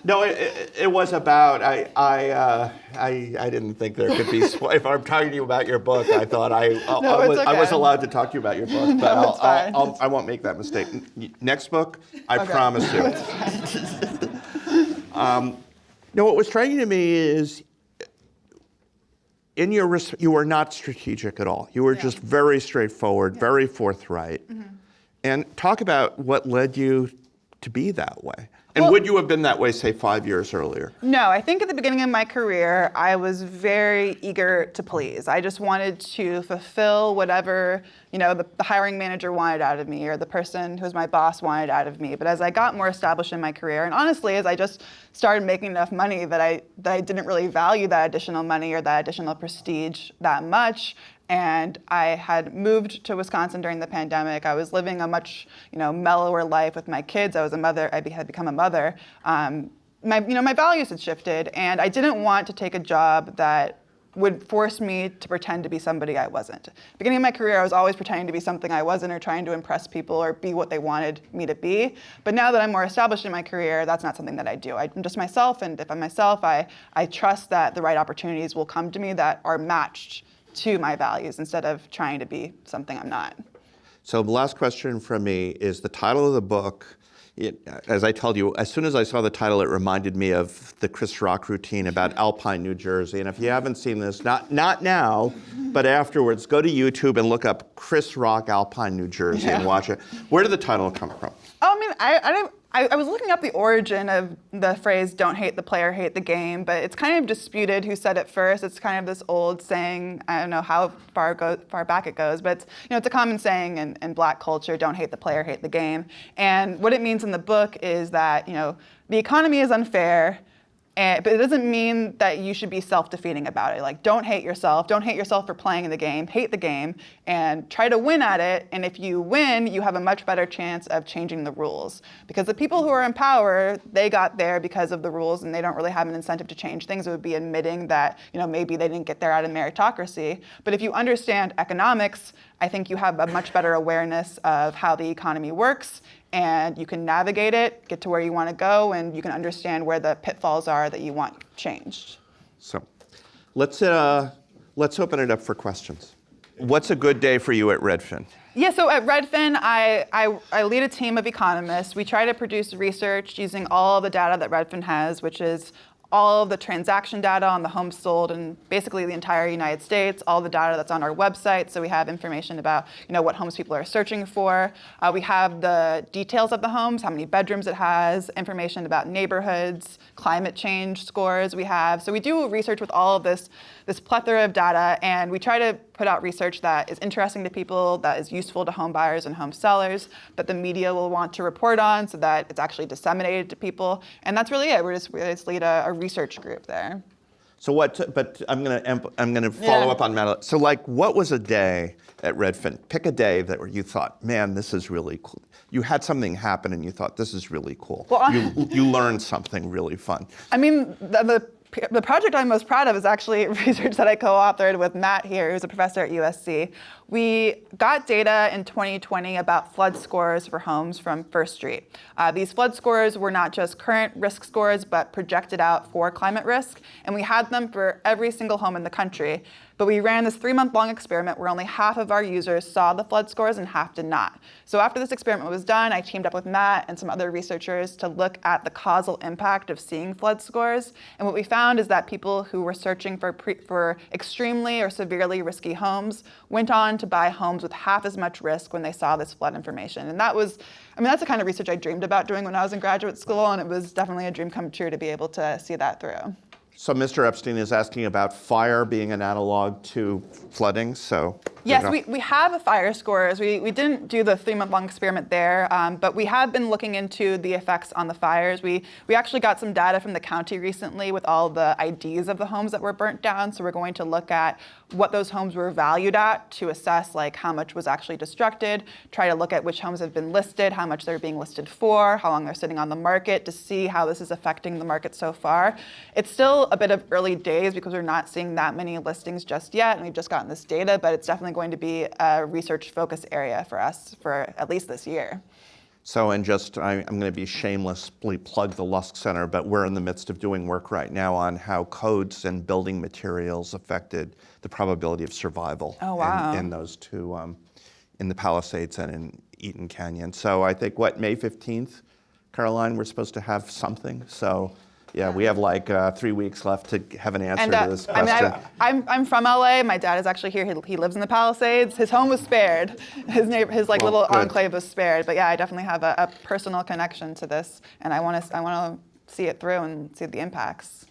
No, it was about. I didn't think there could be. If I'm talking to you about your book, I thought I was allowed to talk to you about your book, but I won't make that mistake. Next book, I promise you. No, what was striking to me is, you were not strategic at all. You were just very straightforward, very forthright. And talk about what led you to be that way? And would you have been that way, say, 5 years earlier? No, I think at the beginning of my career, I was very eager to please. I just wanted to fulfill whatever, the hiring manager wanted out of me or the person who was my boss wanted out of me. But as I got more established in my career, and honestly, as I just started making enough money that I didn't really value that additional money or that additional prestige that much, and I had moved to Wisconsin during the pandemic. I was living a much, mellower life with my kids. I was a mother. I had become a mother. My values had shifted, and I didn't want to take a job that would force me to pretend to be somebody I wasn't. Beginning of my career, I was always pretending to be something I wasn't, or trying to impress people or be what they wanted me to be. But now that I'm more established in my career, that's not something that I do. I'm just myself, and if I'm myself, I trust that the right opportunities will come to me that are matched to my values instead of trying to be something I'm not. So the last question from me is the title of the book. As I told you, as soon as I saw the title, it reminded me of the Chris Rock routine about Alpine, New Jersey. And if you haven't seen this, not now, but afterwards, go to YouTube and look up Chris Rock, Alpine, New Jersey, and watch it. Where did the title come from? I was looking up the origin of the phrase "don't hate the player, hate the game," but it's kind of disputed who said it first. It's kind of this old saying. I don't know how far back it goes, but it's a common saying in Black culture: "Don't hate the player, hate the game." And what it means in the book is that the economy is unfair. But it doesn't mean that you should be self-defeating about it. Like, don't hate yourself. Don't hate yourself for playing the game. Hate the game and try to win at it. And if you win, you have a much better chance of changing the rules. Because the people who are in power, they got there because of the rules, and they don't really have an incentive to change things. It would be admitting that maybe they didn't get there out of meritocracy. But if you understand economics, I think you have a much better awareness of how the economy works, and you can navigate it, get to where you want to go, and you can understand where the pitfalls are that you want changed. So let's open it up for questions. What's a good day for you at Redfin? Yeah, so at Redfin, I lead a team of economists. We try to produce research using all the data that Redfin has, which is all of the transaction data on the homes sold in basically the entire United States, all the data that's on our website. So we have information about what homes people are searching for. We have the details of the homes, how many bedrooms it has, information about neighborhoods, climate change scores we have. So we do research with all of this plethora of data, and we try to put out research that is interesting to people, that is useful to home buyers and home sellers, that the media will want to report on so that it's actually disseminated to people. And that's really it. We just lead a research group there. So but I'm gonna follow up on that. So what was a day at Redfin? Pick a day that where you thought, man, this is really cool. You had something happen and you thought, this is really cool. Well, you learned something really fun. I mean, the project I'm most proud of is actually research that I co-authored with Matt here, who's a professor at USC. We got data in 2020 about flood scores for homes from First Street. These flood scores were not just current risk scores, but projected out for climate risk. And we had them for every single home in the country. But we ran this 3-month-long experiment where only half of our users saw the flood scores and half did not. So after this experiment was done, I teamed up with Matt and some other researchers to look at the causal impact of seeing flood scores. And what we found is that people who were searching for extremely or severely risky homes went on to buy homes with half as much risk when they saw this flood information. And that's the kind of research I dreamed about doing when I was in graduate school, and it was definitely a dream come true to be able to see that through. So Mr. Epstein is asking about fire being an analog to flooding, so... Yes, we have fire scores. We didn't do the 3-month-long experiment there, but we have been looking into the effects on the fires. We actually got some data from the county recently with all the IDs of the homes that were burnt down, so we're going to look at what those homes were valued at to assess how much was actually destructed, try to look at which homes have been listed, how much they're being listed for, how long they're sitting on the market, to see how this is affecting the market so far. It's still a bit of early days because we're not seeing that many listings just yet, and we've just gotten this data, but it's definitely going to be a research focus area for us for at least this year. So, I'm going to be shamelessly plug the Lusk Center, but we're in the midst of doing work right now on how codes and building materials affected the probability of survival in those two, in the Palisades and in Eaton Canyon. So I think, May 15th, Caroline, we're supposed to have something. So Yeah, we have like 3 weeks left to have an answer And to this question. I'm from LA. My dad is actually here. He lives in the Palisades. His home was spared. His like Well, little good. enclave was spared. But yeah, I definitely have a personal connection to this, and I want to see it through and see the impacts.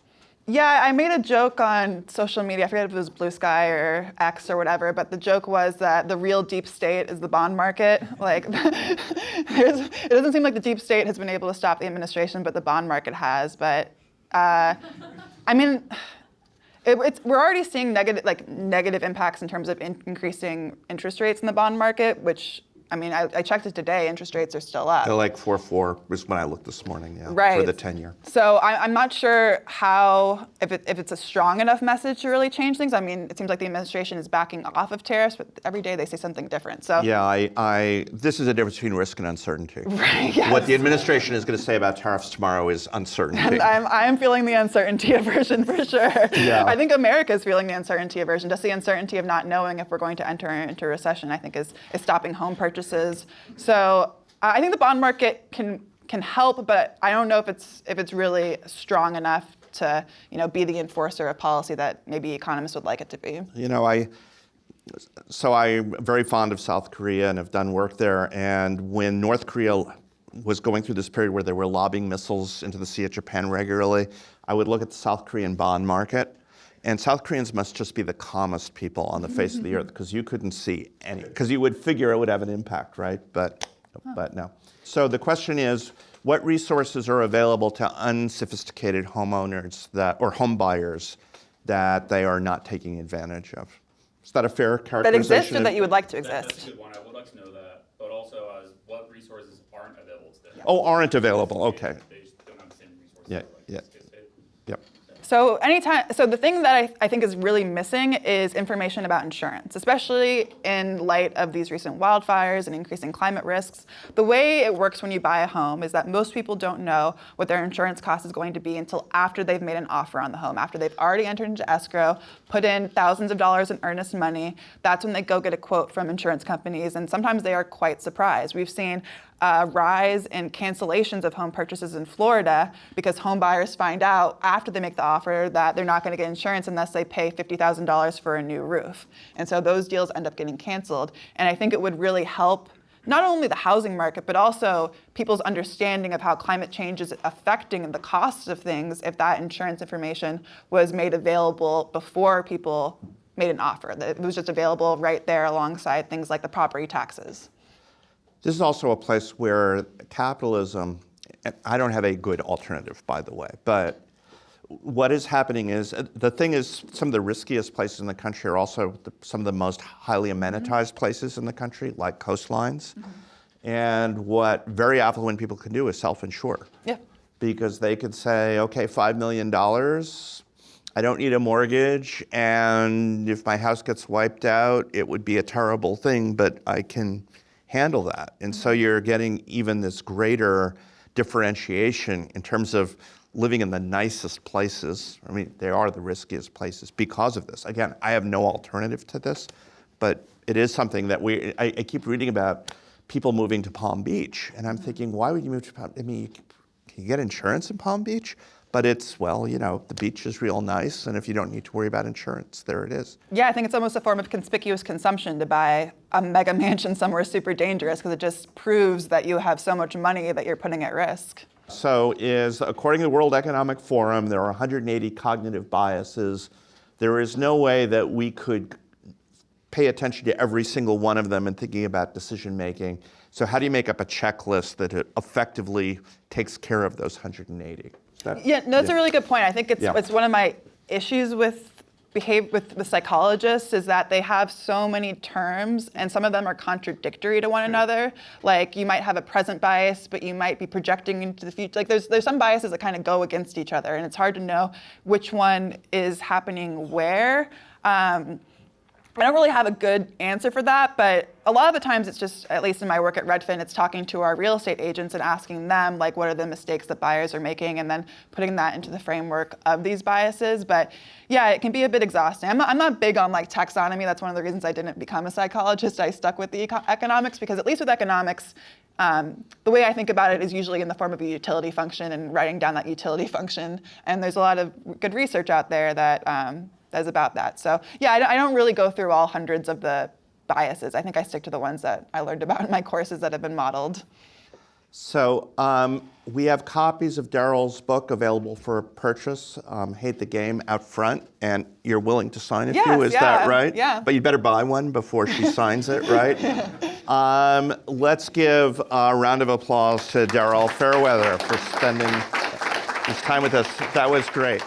Yeah, I made a joke on social media. I forget if it was Blue Sky or X or whatever, but the joke was that the real deep state is the bond market. Like, it doesn't seem like the deep state has been able to stop the administration, but the bond market has. But I mean, we're already seeing negative impacts in terms of increasing interest rates in the bond market, which, I mean, I checked it today, interest rates are still up. They're like 4.4 was when I looked this morning, yeah, Right. for the 10-year. So I'm not sure if it's a strong enough message to really change things. I mean, it seems like the administration is backing off of tariffs, but every day they say something different. So Yeah, this is a difference between risk and uncertainty. Right, yes. What the administration is going to say about tariffs tomorrow is uncertainty. And I'm feeling the uncertainty aversion for sure. Yeah. I think America is feeling the uncertainty aversion. Just the uncertainty of not knowing if we're going to enter into recession, I think, is stopping home purchases. So I think the bond market can help, but I don't know if it's really strong enough to be the enforcer of policy that maybe economists would like it to be. I'm very fond of South Korea and have done work there. And when North Korea was going through this period where they were lobbing missiles into the Sea of Japan regularly, I would look at the South Korean bond market. And South Koreans must just be the calmest people on the face of the earth, because you couldn't see any, because you would figure it would have an impact, right? But no. So the question is, what resources are available to unsophisticated homeowners or home buyers that they are not taking advantage of? Is that a fair characterization? That exist or that you would like to exist? That's a good one. I would like to know that. But also, what resources aren't available to them? Oh, aren't available. Okay. They just don't have the same resources. Yeah, like yeah. this kid. Yep. So the thing that I think is really missing is information about insurance, especially in light of these recent wildfires and increasing climate risks. The way it works when you buy a home is that most people don't know what their insurance cost is going to be until after they've made an offer on the home, after they've already entered into escrow, put in thousands of dollars in earnest money. That's when they go get a quote from insurance companies, and sometimes they are quite surprised. We've seen a rise in cancellations of home purchases in Florida because home buyers find out after they make the offer that they're not going to get insurance unless they pay $50,000 for a new roof. And so those deals end up getting canceled. And I think it would really help not only the housing market, but also people's understanding of how climate change is affecting the costs of things if that insurance information was made available before people made an offer. That it was just available right there alongside things like the property taxes. This is also a place where capitalism, and I don't have a good alternative, by the way, but what is happening is, the thing is, some of the riskiest places in the country are also some of the most highly amenitized places in the country, like coastlines. And what very affluent people can do is self-insure. Yeah. Because they could say, okay, $5 million, I don't need a mortgage, and if my house gets wiped out, it would be a terrible thing, but I can handle that. And so you're getting even this greater differentiation in terms of living in the nicest places. I mean, they are the riskiest places because of this. Again, I have no alternative to this, but it is something that I keep reading about people moving to Palm Beach, and I'm thinking, why would you move to Palm Beach? I mean, can you get insurance in Palm Beach? But it's, well, the beach is real nice, and if you don't need to worry about insurance, there it is. Yeah, I think it's almost a form of conspicuous consumption to buy a mega mansion somewhere super dangerous, because it just proves that you have so much money that you're putting at risk. So according to the World Economic Forum, there are 180 cognitive biases. There is no way that we could pay attention to every single one of them in thinking about decision making. So how do you make up a checklist that effectively takes care of those 180? Yeah, no, that's a really good point. I think it's one of my issues with psychologists is that they have so many terms, and some of them are contradictory to one another. Like, you might have a present bias, but you might be projecting into the future. Like, there's some biases that kind of go against each other, and it's hard to know which one is happening where. I don't really have a good answer for that, but a lot of the times it's just, at least in my work at Redfin, it's talking to our real estate agents and asking them, like, what are the mistakes that buyers are making, and then putting that into the framework of these biases. But yeah, it can be a bit exhausting. I'm not big on like taxonomy. That's one of the reasons I didn't become a psychologist. I stuck with the economics, because at least with economics, The way I think about it is usually in the form of a utility function and writing down that utility function. And there's a lot of good research out there that is about that. So yeah, I don't really go through all hundreds of the biases. I think I stick to the ones that I learned about in my courses that have been modeled. So we have copies of Daryl's book available for purchase, Hate the Game, out front, and you're willing to sign it too, is that right? Yeah. But you better buy one before she signs it, right? Let's give a round of applause to Daryl Fairweather for spending his time with us. That was great.